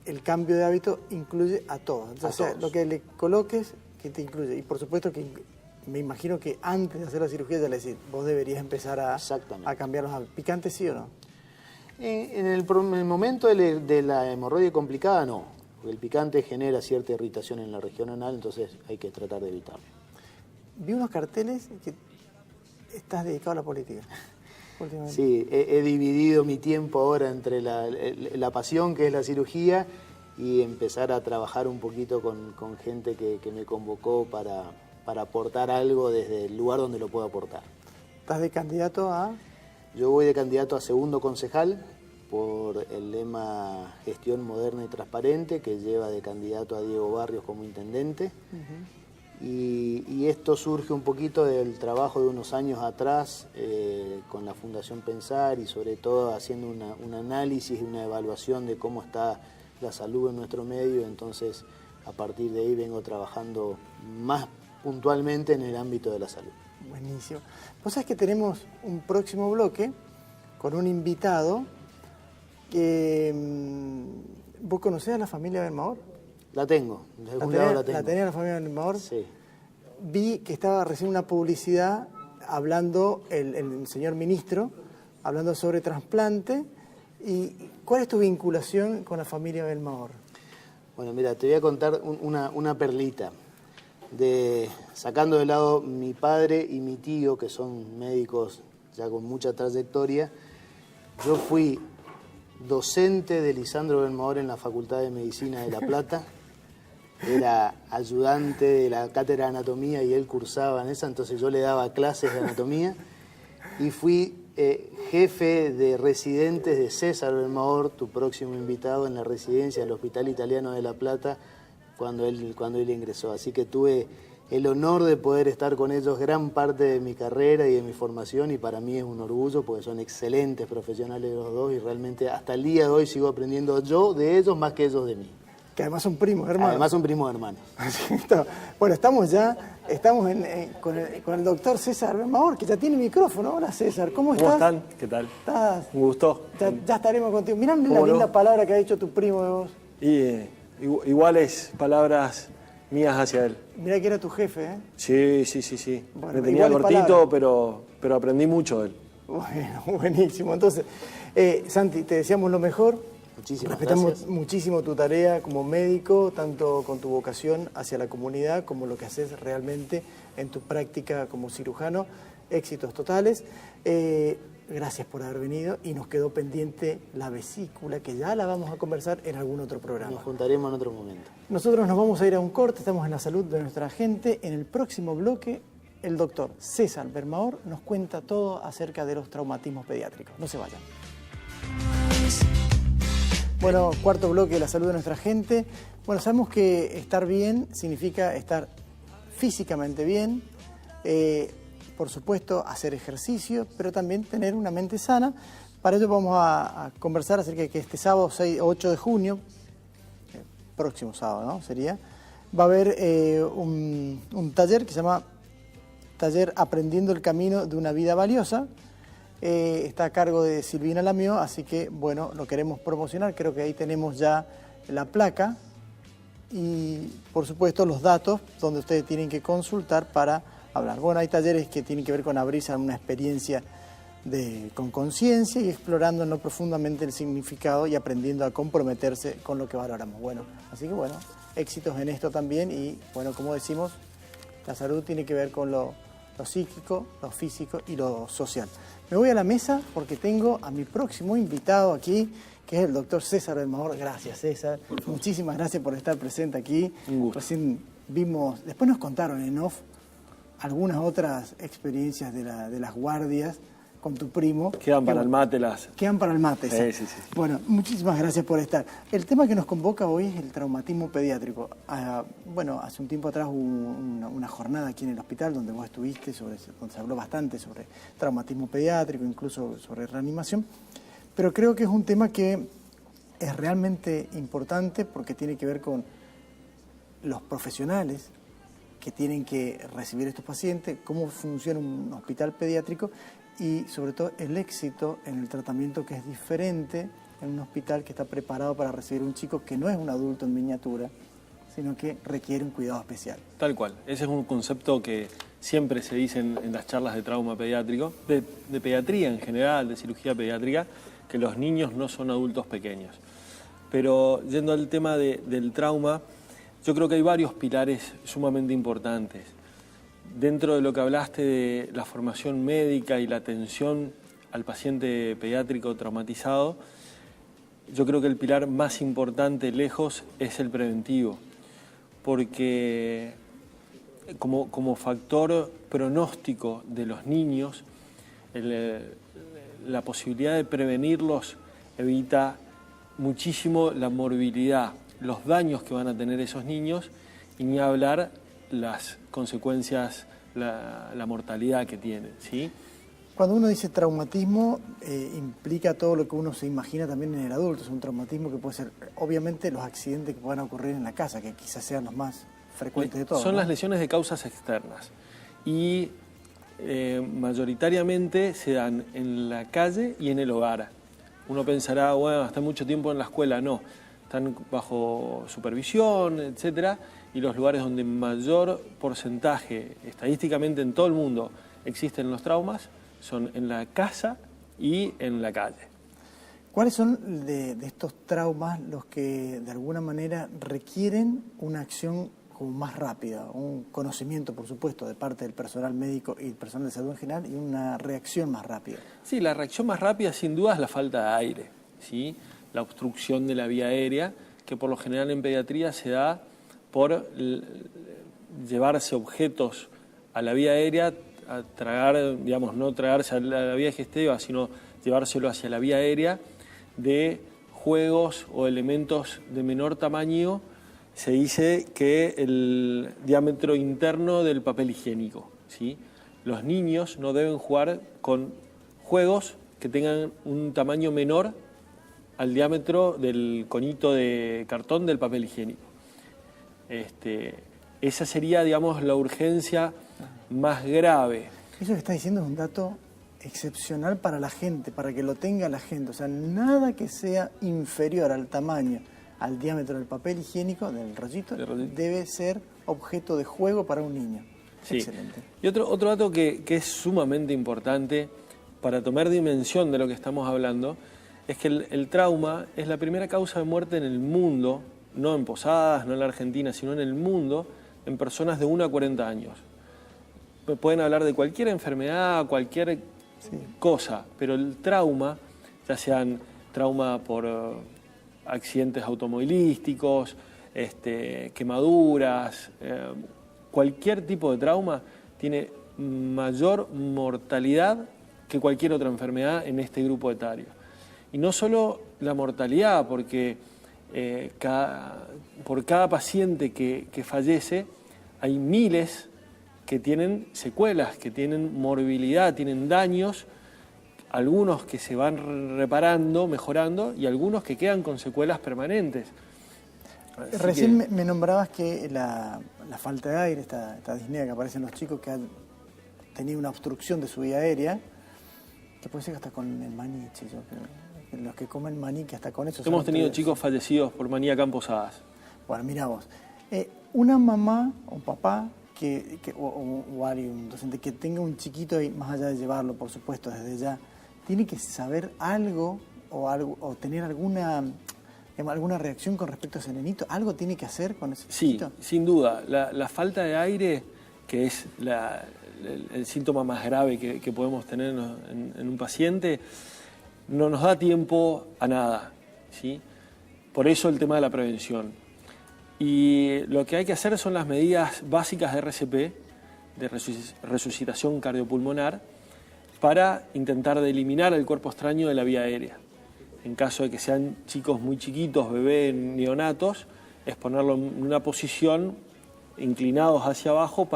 Speaker 1: el cambio de hábito incluye a todos. O sea, lo que le coloques, que te incluye. Y por supuesto que me imagino que antes de hacer la cirugía ya le decís, vos deberías empezar a cambiar los hábitos. ¿Picante sí o no?
Speaker 3: En el momento de la hemorroide complicada, no. Porque el picante genera cierta irritación en la región anal, entonces hay que tratar de evitarlo.
Speaker 1: Vi unos carteles que estás dedicado a la política.
Speaker 3: Sí, he dividido mi tiempo ahora entre la pasión que es la cirugía y empezar a trabajar un poquito con gente que me convocó para aportar algo desde el lugar donde lo puedo aportar.
Speaker 1: ¿Estás de candidato a...?
Speaker 3: Yo voy de candidato a segundo concejal por el lema Gestión Moderna y Transparente, que lleva de candidato a Diego Barrios como intendente. Y esto surge un poquito del trabajo de unos años atrás con la Fundación Pensar y sobre todo haciendo un análisis y una evaluación de cómo está la salud en nuestro medio. Entonces, a partir de ahí vengo trabajando más puntualmente en el ámbito de la salud.
Speaker 1: Buenísimo. Vos sabés que tenemos un próximo bloque con un invitado que... ¿Vos conocés a la familia Benmaor?
Speaker 3: La tengo, de algún lado la tengo.
Speaker 1: ¿La tenía la familia Benmaor?
Speaker 3: Sí.
Speaker 1: Vi que estaba recién una publicidad hablando, el señor ministro, hablando sobre trasplante. ¿Y cuál es tu vinculación con la familia Benmaor?
Speaker 3: Bueno, mira, te voy a contar una perlita. Sacando de lado mi padre y mi tío, que son médicos ya con mucha trayectoria, yo fui docente de Lisandro Benmaor en la Facultad de Medicina de La Plata. Era ayudante de la cátedra de anatomía y él cursaba en esa, entonces yo le daba clases de anatomía. Y fui jefe de residentes de César Benmaor, tu próximo invitado, en la residencia del Hospital Italiano de La Plata, cuando él ingresó. Así que tuve el honor de poder estar con ellos gran parte de mi carrera y de mi formación, y para mí es un orgullo porque son excelentes profesionales los dos y realmente hasta el día de hoy sigo aprendiendo yo de ellos más que ellos de mí.
Speaker 1: Que además son primos hermanos.
Speaker 3: Además son primos hermanos.
Speaker 1: Bueno, estamos con el doctor César Benmaor, que ya tiene micrófono. Hola César, ¿cómo estás?
Speaker 4: ¿Cómo están? ¿Qué tal?
Speaker 1: ¿Estás?
Speaker 4: Un gusto.
Speaker 1: Ya estaremos contigo. Mirá la linda palabra que ha dicho tu primo de vos.
Speaker 4: Y iguales palabras mías hacia él.
Speaker 1: Mirá que era tu jefe, ¿eh?
Speaker 4: Sí.
Speaker 1: Bueno,
Speaker 4: Me tenía
Speaker 1: iguales
Speaker 4: cortito,
Speaker 1: palabras.
Speaker 4: pero aprendí mucho de él.
Speaker 1: Bueno, buenísimo. Entonces, Santi, te deseamos lo mejor.
Speaker 3: Muchísimas
Speaker 1: Respetamos
Speaker 3: gracias.
Speaker 1: muchísimo tu tarea como médico, tanto con tu vocación hacia la comunidad como lo que haces realmente en tu práctica como cirujano. Éxitos totales. Gracias por haber venido y nos quedó pendiente la vesícula, que ya la vamos a conversar en algún otro programa.
Speaker 3: Nos juntaremos en otro momento.
Speaker 1: Nosotros nos vamos a ir a un corte, estamos en la salud de nuestra gente. En el próximo bloque, el doctor César Bermaor nos cuenta todo acerca de los traumatismos pediátricos. No se vayan. Bueno, cuarto bloque de la salud de nuestra gente. Bueno, sabemos que estar bien significa estar físicamente bien, por supuesto hacer ejercicio, pero también tener una mente sana. Para ello vamos a conversar acerca de que este sábado 8 de junio, próximo sábado, ¿no? Sería, va a haber un taller que se llama Taller Aprendiendo el Camino de una Vida Valiosa. Está a cargo de Silvina Lamió, así que, bueno, lo queremos promocionar. Creo que ahí tenemos ya la placa y, por supuesto, los datos donde ustedes tienen que consultar para hablar. Bueno, hay talleres que tienen que ver con abrirse a una experiencia con conciencia y explorando no profundamente el significado y aprendiendo a comprometerse con lo que valoramos. Bueno, así que, bueno, éxitos en esto también y, bueno, como decimos, la salud tiene que ver con lo psíquico, lo físico y lo social. Me voy a la mesa porque tengo a mi próximo invitado aquí, que es el doctor César Bermaor. Gracias, César. Muchísimas gracias por estar presente aquí.
Speaker 4: Un gusto.
Speaker 1: Recién vimos, después nos contaron en off algunas otras experiencias de las guardias con tu primo.
Speaker 4: Quedan para el mate las...
Speaker 1: Quedan para el mate.
Speaker 4: Sí.
Speaker 1: Bueno, muchísimas gracias por estar. El tema que nos convoca hoy es el traumatismo pediátrico. Bueno, hace un tiempo atrás hubo una jornada aquí en el hospital donde vos estuviste, donde se habló bastante sobre traumatismo pediátrico, incluso sobre reanimación. Pero creo que es un tema que es realmente importante porque tiene que ver con los profesionales que tienen que recibir a estos pacientes, cómo funciona un hospital pediátrico y sobre todo el éxito en el tratamiento, que es diferente en un hospital que está preparado para recibir un chico que no es un adulto en miniatura, sino que requiere un cuidado especial.
Speaker 4: Tal cual. Ese es un concepto que siempre se dice en las charlas de trauma pediátrico, de pediatría en general, de cirugía pediátrica, que los niños no son adultos pequeños. Pero yendo al tema del trauma, yo creo que hay varios pilares sumamente importantes. Dentro de lo que hablaste de la formación médica y la atención al paciente pediátrico traumatizado, yo creo que el pilar más importante lejos es el preventivo, porque como factor pronóstico de los niños, la posibilidad de prevenirlos evita muchísimo la morbilidad, los daños que van a tener esos niños y ni hablar las consecuencias, la mortalidad que tienen, ¿sí?
Speaker 1: Cuando uno dice traumatismo, implica todo lo que uno se imagina también en el adulto. Es un traumatismo que puede ser, obviamente, los accidentes que puedan ocurrir en la casa, que quizás sean los más frecuentes de todos.
Speaker 4: Son
Speaker 1: ¿no?
Speaker 4: las lesiones de causas externas y mayoritariamente se dan en la calle y en el hogar. Uno pensará, bueno, está mucho tiempo en la escuela. No, están bajo supervisión, etcétera, y los lugares donde mayor porcentaje, estadísticamente en todo el mundo, existen los traumas, son en la casa y en la calle.
Speaker 1: ¿Cuáles son de estos traumas los que de alguna manera requieren una acción como más rápida, un conocimiento, por supuesto, de parte del personal médico y el personal de salud en general y una reacción más rápida?
Speaker 4: Sí, la reacción más rápida sin duda es la falta de aire, ¿sí? La obstrucción de la vía aérea, que por lo general en pediatría se da por llevarse objetos a la vía aérea, a tragar, digamos, no tragarse a la vía digestiva, sino llevárselo hacia la vía aérea de juegos o elementos de menor tamaño. Se dice que el diámetro interno del papel higiénico, ¿sí? Los niños no deben jugar con juegos que tengan un tamaño menor al diámetro del conito de cartón del papel higiénico. Esa sería, digamos, la urgencia más grave.
Speaker 1: Eso que está diciendo es un dato excepcional para la gente, para que lo tenga la gente. O sea, nada que sea inferior al tamaño, al diámetro del papel higiénico, del rollito, debe ser objeto de juego para un niño.
Speaker 4: Sí.
Speaker 1: Excelente.
Speaker 4: Y otro dato que es sumamente importante para tomar dimensión de lo que estamos hablando es que el trauma es la primera causa de muerte en el mundo, no en Posadas, no en la Argentina, sino en el mundo, en personas de 1 a 40 años. Pueden hablar de cualquier enfermedad, cualquier cosa, pero el trauma, ya sean trauma por accidentes automovilísticos, quemaduras, cualquier tipo de trauma tiene mayor mortalidad que cualquier otra enfermedad en este grupo etario. Y no solo la mortalidad, porque por cada paciente que fallece hay miles que tienen secuelas, que tienen morbilidad, tienen daños, algunos que se van reparando, mejorando, y algunos que quedan con secuelas permanentes.
Speaker 1: Recién me nombrabas que la falta de aire, esta disnea que aparece en los chicos que han tenido una obstrucción de su vía aérea, que puede ser que hasta con el maní, yo creo. Los que comen maní, que hasta con eso...
Speaker 4: Hemos tenido chicos fallecidos por manía acá en Posadas.
Speaker 1: Bueno, mira vos. Una mamá o un papá o alguien, un docente que tenga un chiquito y más allá de llevarlo, por supuesto, desde ya, tiene que saber algo o tener alguna reacción con respecto a ese nenito. ¿Algo tiene que hacer con ese chiquito?
Speaker 4: Sí, sin duda. La falta de aire, que es el síntoma más grave que podemos tener en un paciente, no nos da tiempo a nada, ¿sí? Por eso el tema de la prevención. Y lo que hay que hacer son las medidas básicas de RCP, de resucitación cardiopulmonar, para intentar eliminar el cuerpo extraño de la vía aérea. En caso de que sean chicos muy chiquitos, bebés, neonatos, es ponerlo en una posición inclinados hacia abajo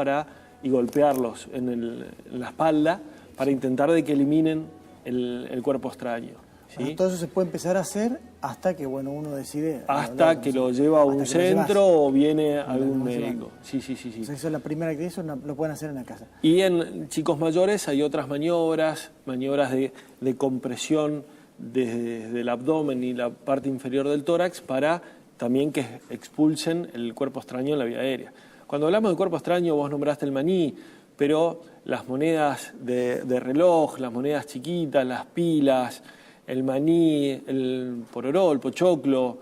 Speaker 4: y golpearlos en la espalda para intentar de que eliminen el cuerpo extraño. ¿sí?
Speaker 1: Bueno, todo eso se puede empezar a hacer hasta que uno decide...
Speaker 4: Hasta que lo lleva a un centro o viene algún médico. Sí.
Speaker 1: O sea, eso es la primera que eso lo pueden hacer en la casa.
Speaker 4: Y en chicos mayores hay otras maniobras de compresión desde el abdomen y la parte inferior del tórax para también que expulsen el cuerpo extraño en la vía aérea. Cuando hablamos de cuerpo extraño, vos nombraste el maní, pero las monedas de reloj, las monedas chiquitas, las pilas, el maní, el pororó, el pochoclo,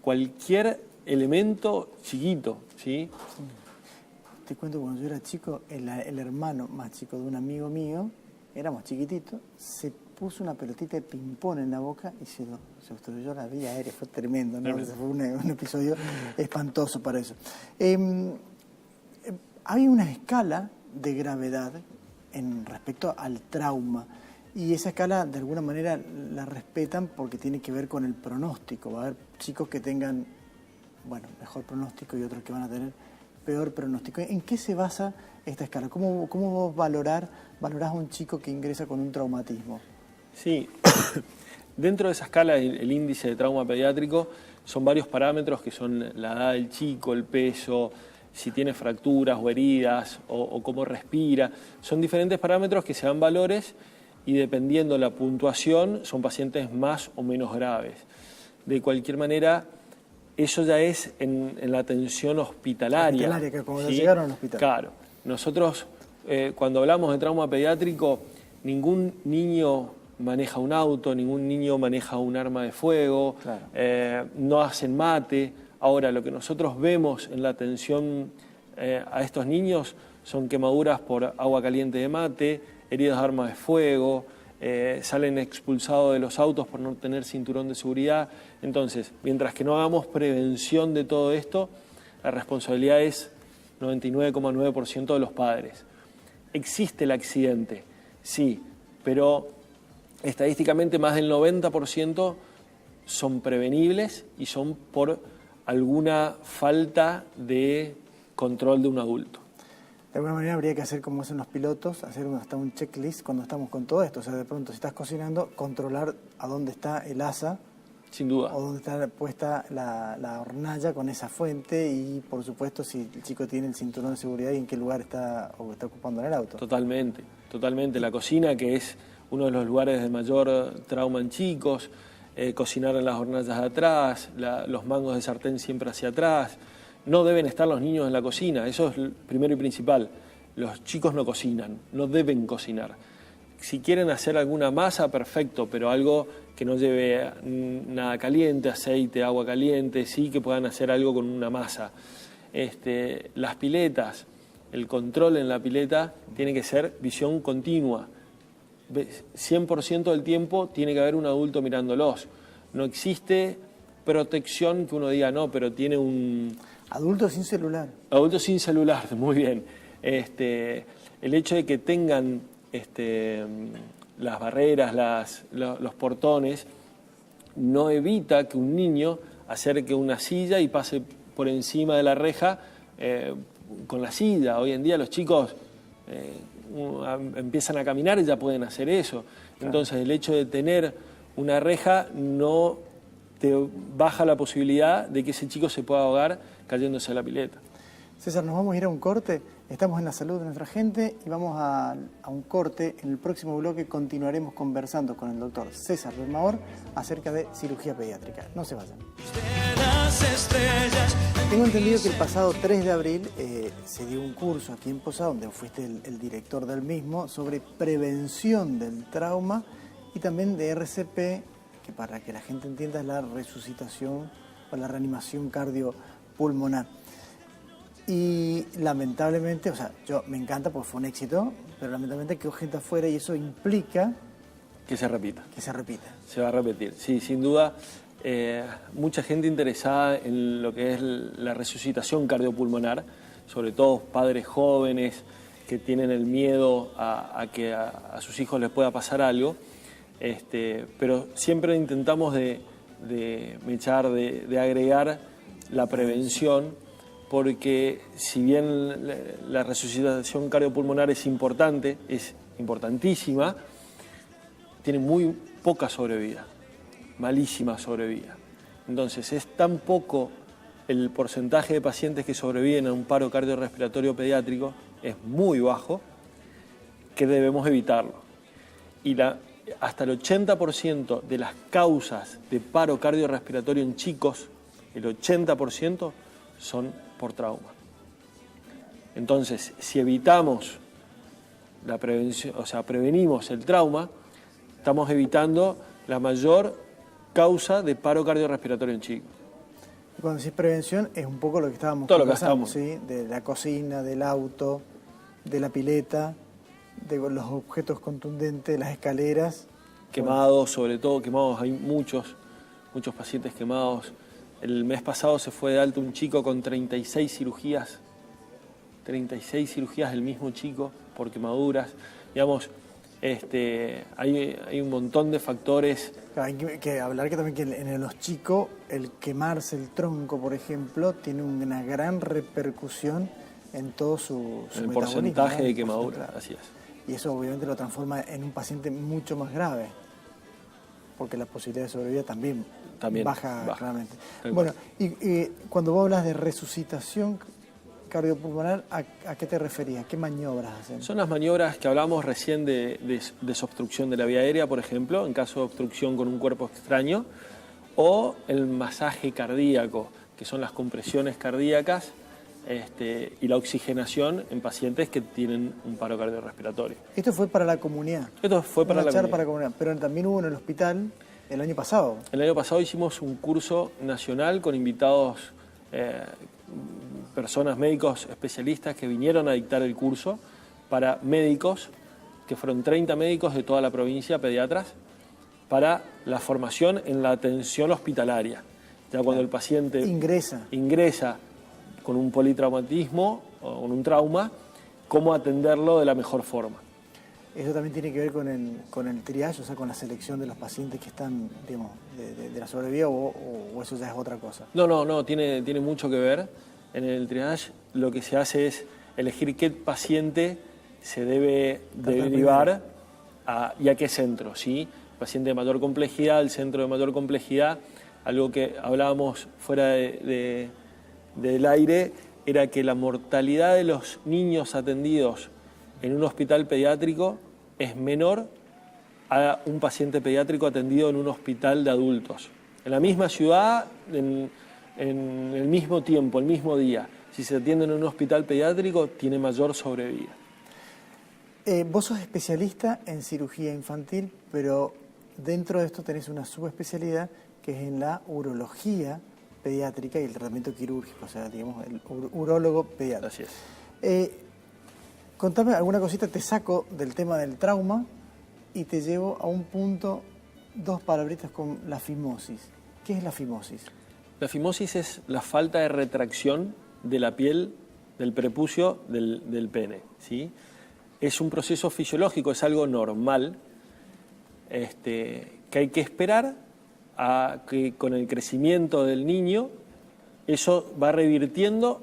Speaker 4: cualquier elemento chiquito, ¿sí?
Speaker 1: Te cuento, cuando yo era chico, el hermano más chico de un amigo mío, éramos chiquititos, se puso una pelotita de ping-pong en la boca y se obstruyó la vía aérea. Fue tremendo, ¿no? Ese fue un episodio espantoso para eso. Hay una escala de gravedad respecto al trauma y esa escala de alguna manera la respetan porque tiene que ver con el pronóstico. Va a haber chicos que tengan, mejor pronóstico y otros que van a tener peor pronóstico. ¿En qué se basa esta escala? ¿Cómo vos valorás a un chico que ingresa con un traumatismo?
Speaker 4: Sí, dentro de esa escala, el índice de trauma pediátrico, son varios parámetros que son la edad del chico, el peso, si tiene fracturas o heridas o cómo respira. Son diferentes parámetros que se dan valores y dependiendo la puntuación son pacientes más o menos graves. De cualquier manera, eso ya es en la atención hospitalaria.
Speaker 1: Hospitalaria, que como
Speaker 4: ¿sí?
Speaker 1: llegaron al hospital.
Speaker 4: Claro. Nosotros, cuando hablamos de trauma pediátrico, ningún niño maneja un auto, ningún niño maneja un arma de fuego, claro. No hacen mate. Ahora, lo que nosotros vemos en la atención a estos niños son quemaduras por agua caliente de mate, heridas de arma de fuego, salen expulsados de los autos por no tener cinturón de seguridad. Entonces, mientras que no hagamos prevención de todo esto, la responsabilidad es 99,9% de los padres. ¿Existe el accidente? Sí, pero estadísticamente más del 90% son prevenibles y son por alguna falta de control de un adulto.
Speaker 1: De alguna manera habría que hacer como hacen los pilotos, hacer hasta un checklist cuando estamos con todo esto. O sea, de pronto, si estás cocinando, controlar a dónde está el asa.
Speaker 4: Sin duda.
Speaker 1: O dónde está puesta la hornalla con esa fuente y, por supuesto, si el chico tiene el cinturón de seguridad y en qué lugar está ocupando en el auto.
Speaker 4: Totalmente, totalmente. La cocina, que es uno de los lugares de mayor trauma en chicos, cocinar en las hornallas de atrás, los mangos de sartén siempre hacia atrás, no deben estar los niños en la cocina, eso es primero y principal. Los chicos no cocinan, no deben cocinar. Si quieren hacer alguna masa, perfecto, pero algo que no lleve nada caliente, aceite, agua caliente, sí que puedan hacer algo con una masa. Las piletas, el control en la pileta tiene que ser visión continua. 100% del tiempo tiene que haber un adulto mirándolos. No existe protección que uno diga, no, pero tiene un...
Speaker 1: Adulto sin celular.
Speaker 4: Adulto sin celular, muy bien. El hecho de que tengan las barreras, los portones, no evita que un niño acerque una silla y pase por encima de la reja con la silla. Hoy en día los chicos empiezan a caminar y ya pueden hacer eso. Claro. Entonces el hecho de tener una reja no te baja la posibilidad de que ese chico se pueda ahogar cayéndose a la pileta.
Speaker 1: César, nos vamos a ir a un corte. Estamos en la salud de nuestra gente y vamos a un corte. En el próximo bloque continuaremos conversando con el doctor César Bermaor acerca de cirugía pediátrica. No se vayan. Tengo entendido que el pasado 3 de abril se dio un curso aquí en Posada, donde fuiste el director del mismo, sobre prevención del trauma y también de RCP, que para que la gente entienda es la resucitación o la reanimación cardiopulmonar. Y lamentablemente, o sea, me encanta porque fue un éxito, pero lamentablemente quedó gente afuera y eso implica...
Speaker 4: Que se repita.
Speaker 1: Que se repita.
Speaker 4: Se va a repetir, sí, sin duda. Mucha gente interesada en lo que es la resucitación cardiopulmonar, sobre todo padres jóvenes que tienen el miedo a que a sus hijos les pueda pasar algo, pero siempre intentamos de agregar la prevención, porque si bien la resucitación cardiopulmonar es importante, es importantísima, tiene muy poca sobrevida, malísima sobrevida. Entonces es tan poco el porcentaje de pacientes que sobreviven a un paro cardiorrespiratorio pediátrico, es muy bajo, que debemos evitarlo. Y hasta el 80% de las causas de paro cardiorrespiratorio en chicos, el 80% son por trauma. Entonces, si evitamos la prevención, o sea, prevenimos el trauma, estamos evitando la mayor causa de paro cardiorrespiratorio en chicos.
Speaker 1: Cuando decís prevención es un poco lo que estábamos
Speaker 4: conversando,
Speaker 1: ¿sí? De la cocina, del auto, de la pileta, de los objetos contundentes, las escaleras.
Speaker 4: Quemados, sobre todo quemados, hay muchos pacientes quemados. El mes pasado se fue de alta un chico con 36 cirugías del mismo chico por quemaduras. Digamos, hay un montón de factores.
Speaker 1: Hay que hablar que también que en los chicos el quemarse el tronco, por ejemplo, tiene una gran repercusión en todo su
Speaker 4: el
Speaker 1: metabolismo,
Speaker 4: porcentaje, ¿no? De quemadura,
Speaker 1: claro.
Speaker 4: Así es.
Speaker 1: Y eso obviamente lo transforma en un paciente mucho más grave, porque la posibilidad de sobrevida también baja claramente. Bueno, y cuando vos hablas de resucitación cardiopulmonar, ¿a qué te referías? ¿Qué maniobras hacen?
Speaker 4: Son las maniobras que hablamos recién de desobstrucción de la vía aérea, por ejemplo, en caso de obstrucción con un cuerpo extraño, o el masaje cardíaco, que son las compresiones cardíacas y la oxigenación en pacientes que tienen un paro cardiorrespiratorio.
Speaker 1: Esto fue para la comunidad.
Speaker 4: Esto fue para la
Speaker 1: comunidad. Pero también hubo en el hospital el año pasado.
Speaker 4: El año pasado hicimos un curso nacional con invitados, personas, médicos especialistas que vinieron a dictar el curso para médicos, que fueron 30 médicos de toda la provincia, pediatras, para la formación en la atención hospitalaria. Ya cuando el paciente ingresa con un politraumatismo o con un trauma, cómo atenderlo de la mejor forma.
Speaker 1: Eso también tiene que ver con el triage, o sea, con la selección de los pacientes que están, digamos, de la sobrevida, o eso ya es otra cosa.
Speaker 4: No, tiene mucho que ver. En el triage lo que se hace es elegir qué paciente se debe derivar y a qué centro, ¿sí? El paciente de mayor complejidad, el centro de mayor complejidad, algo que hablábamos fuera del aire, era que la mortalidad de los niños atendidos en un hospital pediátrico es menor a un paciente pediátrico atendido en un hospital de adultos. En la misma ciudad, en el mismo tiempo, el mismo día, si se atienden en un hospital pediátrico, tiene mayor sobrevida.
Speaker 1: Vos sos especialista en cirugía infantil, pero dentro de esto tenés una subespecialidad que es en la urología pediátrica y el tratamiento quirúrgico, o sea, digamos, el urólogo pediátrico.
Speaker 4: Así es.
Speaker 1: Contame alguna cosita, te saco del tema del trauma y te llevo a un punto, 2 palabritas con la fimosis. ¿Qué es la fimosis?
Speaker 4: La fimosis es la falta de retracción de la piel del prepucio del pene, ¿sí? Es un proceso fisiológico, es algo normal, que hay que esperar a que con el crecimiento del niño eso va revirtiendo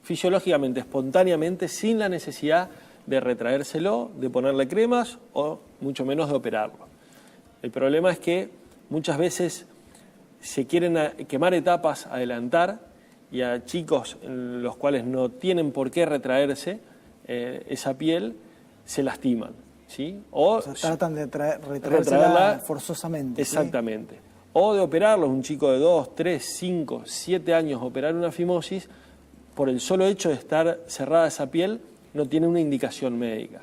Speaker 4: fisiológicamente, espontáneamente, sin la necesidad de retraérselo, de ponerle cremas o mucho menos de operarlo. El problema es que muchas veces se quieren quemar etapas, adelantar, y a chicos en los cuales no tienen por qué retraerse esa piel, se lastiman, ¿sí? O
Speaker 1: sea, tratan de retraerla forzosamente.
Speaker 4: Exactamente. ¿Sí? O de operarlos, un chico de 2, 3, 5, 7 años, operar una fimosis, por el solo hecho de estar cerrada esa piel, no tiene una indicación médica.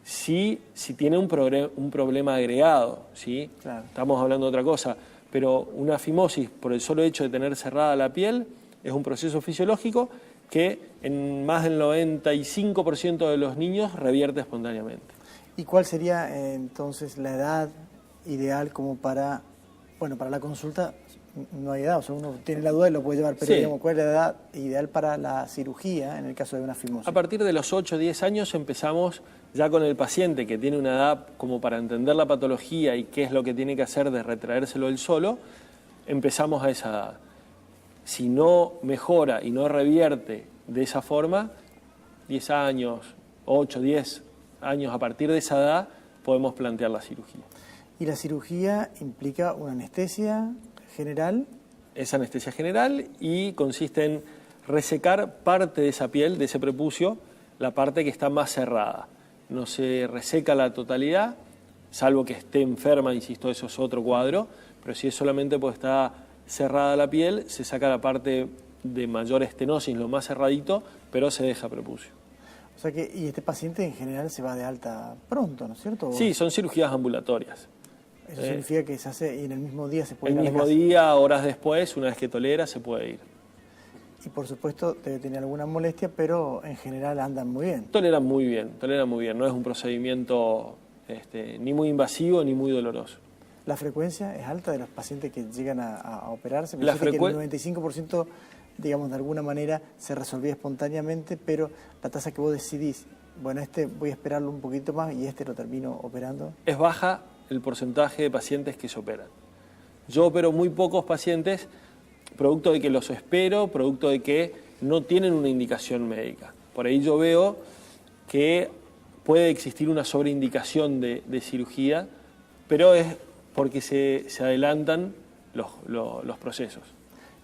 Speaker 4: Si tiene un problema agregado, ¿sí?
Speaker 1: Claro.
Speaker 4: Estamos hablando de otra cosa, pero una fimosis, por el solo hecho de tener cerrada la piel, es un proceso fisiológico que en más del 95% de los niños revierte espontáneamente.
Speaker 1: ¿Y cuál sería entonces la edad ideal como para la consulta? No hay edad, o sea, uno tiene la duda y lo puede llevar, pero
Speaker 4: sí.
Speaker 1: Digamos, ¿cuál es la edad ideal para la cirugía en el caso de una fimosis?
Speaker 4: A partir de los 8 o 10 años empezamos ya con el paciente que tiene una edad como para entender la patología y qué es lo que tiene que hacer de retraérselo él solo, empezamos a esa edad. Si no mejora y no revierte de esa forma, 10 años, 8, 10 años, a partir de esa edad podemos plantear la cirugía.
Speaker 1: ¿Y la cirugía implica una anestesia general?
Speaker 4: Es anestesia general y consiste en resecar parte de esa piel, de ese prepucio, la parte que está más cerrada. No se reseca la totalidad, salvo que esté enferma, insisto, eso es otro cuadro, pero si es solamente porque está cerrada la piel, se saca la parte de mayor estenosis, lo más cerradito, pero se deja prepucio.
Speaker 1: O sea que, y este paciente en general se va de alta pronto, ¿no es cierto?
Speaker 4: Sí, son cirugías ambulatorias.
Speaker 1: Eso significa que se hace y en el mismo día se puede
Speaker 4: ir.
Speaker 1: El
Speaker 4: mismo día, horas después, una vez que tolera, se puede ir.
Speaker 1: Y por supuesto debe tener alguna molestia, pero en general andan muy bien.
Speaker 4: Toleran muy bien, no es un procedimiento ni muy invasivo ni muy doloroso.
Speaker 1: ¿La frecuencia es alta de los pacientes que llegan a operarse? Me
Speaker 4: que
Speaker 1: el 95%, digamos, de alguna manera se resolvía espontáneamente, pero la tasa que vos decidís, bueno, voy a esperarlo un poquito más y lo termino operando.
Speaker 4: Es baja el porcentaje de pacientes que se operan. Yo opero muy pocos pacientes, producto de que los espero, producto de que no tienen una indicación médica. Por ahí yo veo que puede existir una sobreindicación de cirugía, pero es porque se adelantan los procesos.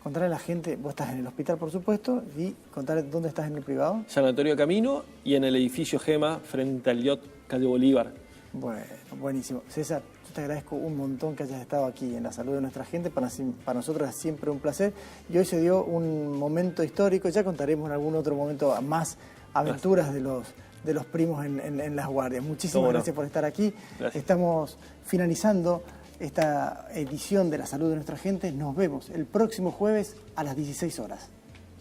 Speaker 1: Contarle a la gente, vos estás en el hospital, por supuesto, y contarle dónde estás en el privado.
Speaker 4: Sanatorio Camino y en el edificio Gema, frente al Yacht, calle Bolívar.
Speaker 1: Bueno, buenísimo. César, yo te agradezco un montón que hayas estado aquí en la salud de nuestra gente. Para nosotros es siempre un placer. Y hoy se dio un momento histórico. Ya contaremos en algún otro momento más aventuras de los primos en las guardias. Muchísimas gracias por estar aquí.
Speaker 4: Gracias.
Speaker 1: Estamos finalizando esta edición de la salud de nuestra gente. Nos vemos el próximo jueves a las 16 horas.